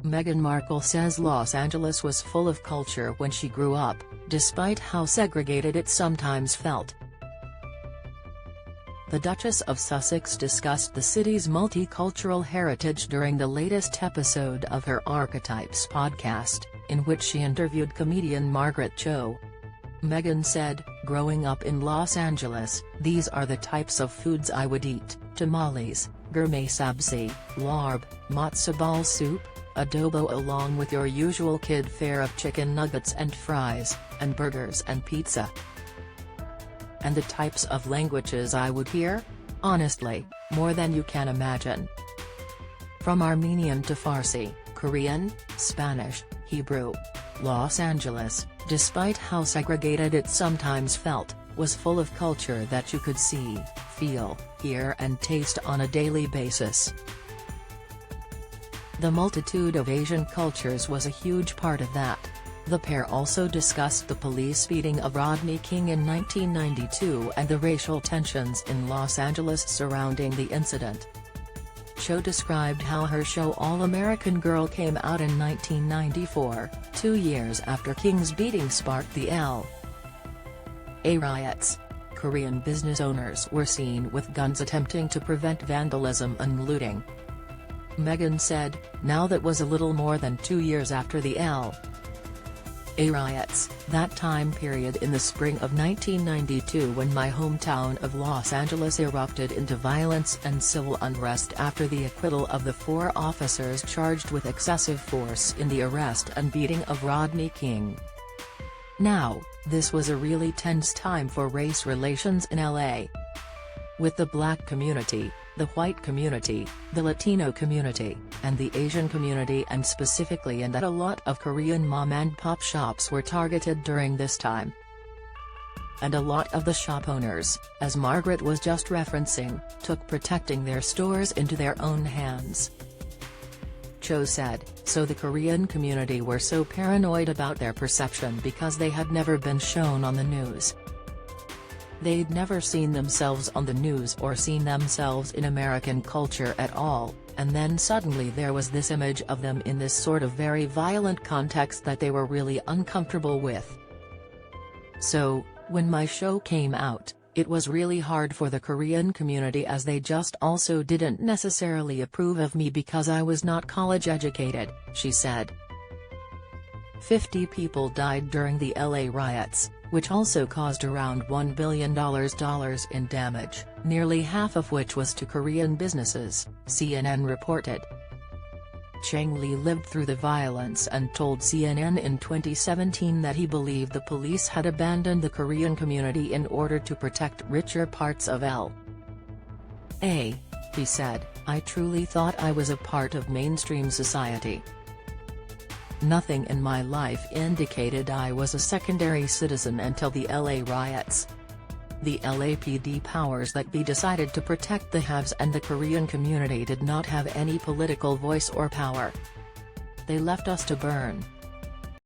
Meghan Markle says Los Angeles was full of culture when she grew up, despite how segregated it sometimes felt. The Duchess of Sussex discussed the city's multicultural heritage during the latest episode of her Archetypes podcast, in which she interviewed comedian Margaret Cho. Meghan said, "Growing up in Los Angeles, these are the types of foods I would eat: tamales, ghormeh sabzi, larb, matzo ball soup, adobo along with your usual kid fare of chicken nuggets and fries, and burgers and pizza. And the types of languages I would hear? Honestly, more than you can imagine. From Armenian to Farsi, Korean, Spanish, Hebrew. Los Angeles, despite how segregated it sometimes felt, was full of culture that you could see, feel, hear and taste on a daily basis. The multitude of Asian cultures was a huge part of that." The pair also discussed the police beating of Rodney King in 1992 and the racial tensions in Los Angeles surrounding the incident. Cho described how her show All American Girl came out in 1994, 2 years after King's beating sparked the L.A. riots. Korean business owners were seen with guns attempting to prevent vandalism and looting. Meghan said, "Now that was a little more than 2 years after the L.A. riots, that time period in the spring of 1992 when my hometown of Los Angeles erupted into violence and civil unrest after the acquittal of the 4 officers charged with excessive force in the arrest and beating of Rodney King. Now, this was a really tense time for race relations in LA. With the black community, the white community, the Latino community, and the Asian community, and specifically in that a lot of Korean mom-and-pop shops were targeted during this time. And a lot of the shop owners, as Margaret was just referencing, took protecting their stores into their own hands." Cho said, "So the Korean community were so paranoid about their perception because they had never been shown on the news. They'd never seen themselves on the news or seen themselves in American culture at all, and then suddenly there was this image of them in this sort of very violent context that they were really uncomfortable with. So, when my show came out, it was really hard for the Korean community as they just also didn't necessarily approve of me because I was not college educated," she said. 50 people died during the LA riots, which also caused around $1 billion in damage, nearly half of which was to Korean businesses, CNN reported. Chang Lee lived through the violence and told CNN in 2017 that he believed the police had abandoned the Korean community in order to protect richer parts of LA. He said, "I truly thought I was a part of mainstream society. Nothing in my life indicated I was a secondary citizen until the LA riots. The LAPD powers that be decided to protect the haves and the Korean community did not have any political voice or power. They left us to burn."